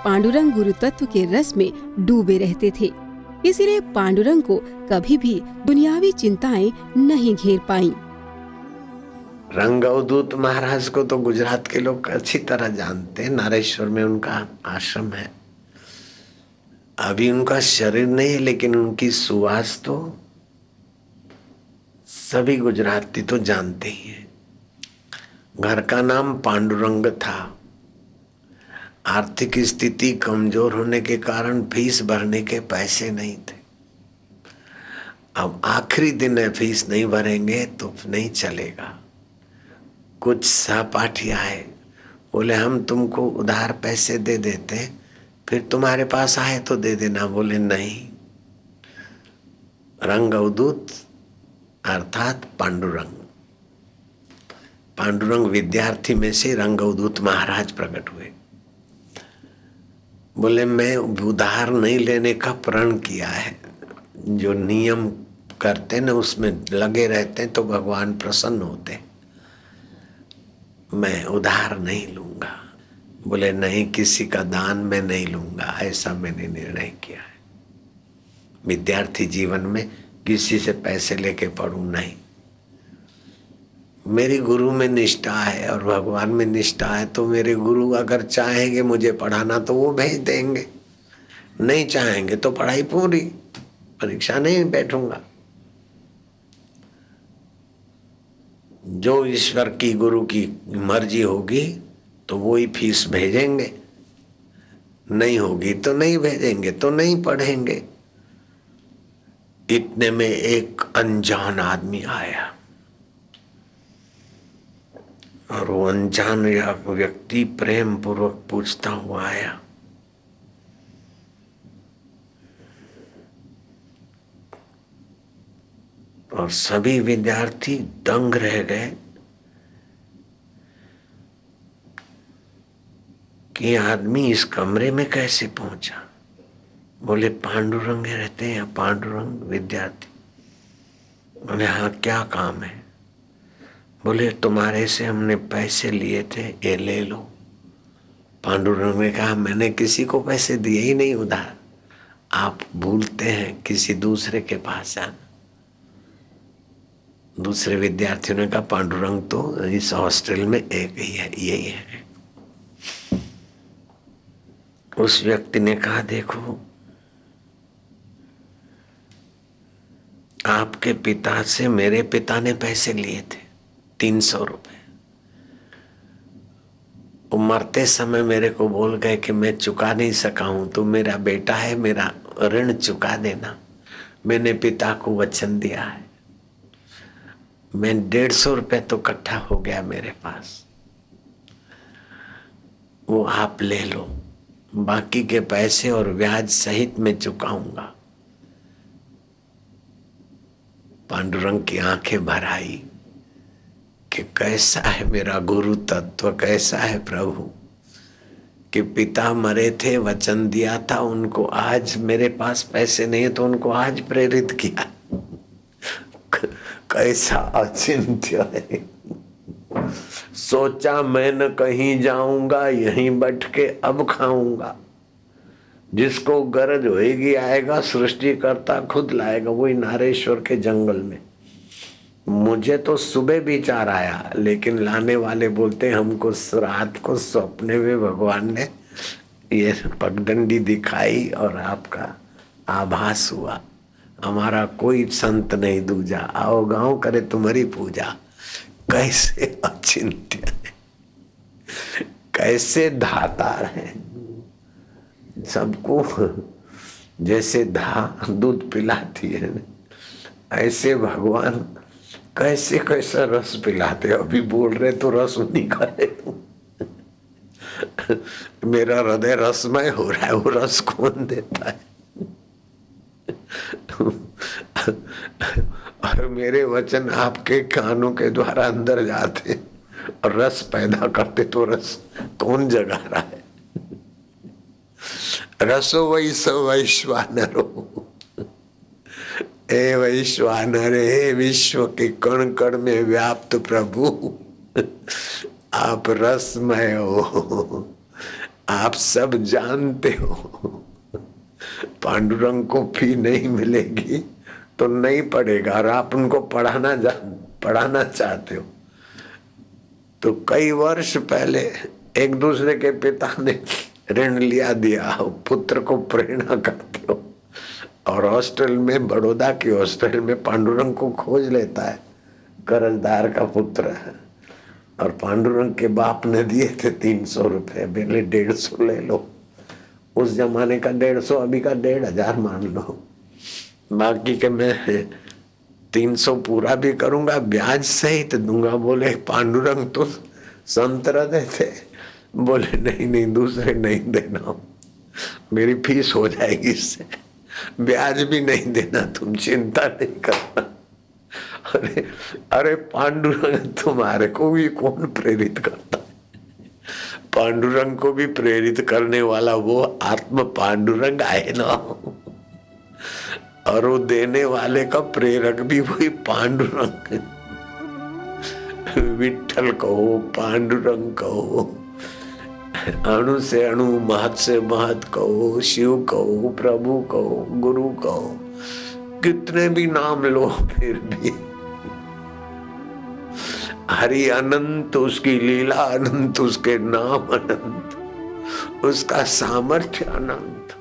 पांडुरंग गुरु तत्व के रस में डूबे रहते थे। इसीलिए पांडुरंग को कभी भी दुनियावी चिंताएं नहीं घेर पाईं। रंग अवधूत महाराज को तो गुजरात के लोग अच्छी तरह जानते हैं। नारेश्वर में उनका आश्रम है। अभी उनका शरीर नहीं है, लेकिन उनकी सुवास तो सभी गुजराती तो जानते ही हैं। घर का नाम पांडुरंग था। आर्थिक स्थिति कमजोर होने के कारण फीस भरने के पैसे नहीं थे। अब आखिरी दिन है, फीस नहीं भरेंगे तो नहीं चलेगा। कुछ सहपाठी आए, बोले हम तुमको उधार पैसे दे देते, फिर तुम्हारे पास आए तो दे देना। बोले नहीं। रंग अवधूत अर्थात पांडुरंग, पांडुरंग विद्यार्थी में से रंग अवधूत महाराज प्रकट हुए। बोले मैं उधार नहीं लेने का प्रण किया है। जो नियम करते न उसमें लगे रहते तो भगवान प्रसन्न होते। मैं उधार नहीं लूंगा। बोले नहीं, किसी का दान मैं नहीं लूंगा, ऐसा मैंने निर्णय किया है। विद्यार्थी जीवन में किसी से पैसे लेके पढ़ूं नहीं। मेरी गुरु में निष्ठा है और भगवान में निष्ठा है, तो मेरे गुरु अगर चाहेंगे मुझे पढ़ाना तो वो भेज देंगे, नहीं चाहेंगे तो पढ़ाई पूरी, परीक्षा नहीं बैठूंगा। जो ईश्वर की गुरु की मर्जी होगी तो वो ही फीस भेजेंगे, नहीं होगी तो नहीं भेजेंगे, तो नहीं पढ़ेंगे। इतने में एक अनजान आदमी आया और वो अनजान व्यक्ति प्रेम पूर्वक पूछता हुआ आया, और सभी विद्यार्थी दंग रह गए कि आदमी इस कमरे में कैसे पहुंचा। बोले पांडुरंग रहते हैं, पांडुरंग विद्यार्थी। बोले हाँ, क्या काम है। बोले तुम्हारे से हमने पैसे लिए थे, ये ले लो। पांडुरंग ने कहा मैंने किसी को पैसे दिए ही नहीं उधार, आप भूलते हैं, किसी दूसरे के पास जाना। दूसरे विद्यार्थियों ने कहा पांडुरंग तो इस हॉस्टल में एक ही है, यही है। उस व्यक्ति ने कहा देखो, आपके पिता से मेरे पिता ने पैसे लिए थे 300 रुपए। वो मरते समय मेरे को बोल गए कि मैं चुका नहीं सका हूं, तो मेरा बेटा है, मेरा ऋण चुका देना। मैंने पिता को वचन दिया है। मैं 150 रुपए तो इकट्ठा हो गया मेरे पास, वो आप ले लो, बाकी के पैसे और ब्याज सहित मैं चुकाऊंगा। पांडुरंग की आंखें भर आई कि कैसा है मेरा गुरु तत्व, कैसा है प्रभु, कि पिता मरे थे, वचन दिया था उनको, आज मेरे पास पैसे नहीं है तो उनको आज प्रेरित किया। कैसा अचिंत्य है। सोचा मैं न कहीं जाऊंगा, यहीं बैठ के अब खाऊंगा। जिसको गरज होएगी आएगा, सृष्टि करता खुद लाएगा। वही नारेश्वर के जंगल में मुझे तो सुबह विचार आया, लेकिन लाने वाले बोलते हमको रात को सपने में भगवान ने ये पगडंडी दिखाई और आपका आभास हुआ। हमारा कोई संत नहीं दूजा, आओ गांव करे तुम्हारी पूजा। कैसे अचिंत्य है, कैसे धातार है। सबको जैसे दूध पिलाती है, ऐसे भगवान कैसे कैसा रस पिलाते। अभी बोल रहे तो रस नहीं करे। मेरा हृदय रसमय हो रहा है, वो रस कौन देता है। और मेरे वचन आपके कानों के द्वारा अंदर जाते और रस पैदा करते, तो रस कौन जगा रहा है। रसो वैस वैश्वानरो, हे वैश्वानर, हे विश्व के कण कण में व्याप्त प्रभु, आप रसमय हो। आप सब जानते हो पांडुरंग को फी नहीं मिलेगी तो नहीं पढ़ेगा, और आप उनको पढ़ाना चाहते हो। तो कई वर्ष पहले एक दूसरे के पिता ने ऋण लिया दिया, पुत्र को प्रेरणा करते हो, और हॉस्टल में, बड़ौदा की हॉस्टल में पांडुरंग को खोज लेता है, कर्जदार का पुत्र है। और पांडुरंग के बाप ने दिए थे 300 रुपए, बोले 150 ले लो। उस जमाने का 150, अभी का 1500 मान लो, बाकी के मैं 300 पूरा भी करूंगा, ब्याज सहित दूंगा। बोले पांडुरंग तो संत हृदय थे, बोले नहीं नहीं, दूसरे नहीं देना, मेरी फीस हो जाएगी इससे, ब्याज भी नहीं देना, तुम चिंता नहीं करना। अरे अरे पांडुरंग तुम्हारे को भी कौन प्रेरित करता है? पांडुरंग को भी प्रेरित करने वाला वो आत्म पांडुरंग है ना, और वो देने वाले का प्रेरक भी वही पांडुरंग। विठ्ठल कहो, पांडुरंग कहो, अणु से अणु, महत से महत कहो, शिव कहो, प्रभु कहो, गुरु कहो, कितने भी नाम लो फिर भी हरि अनंत, उसकी लीला अनंत, उसके नाम अनंत, उसका सामर्थ्य अनंत।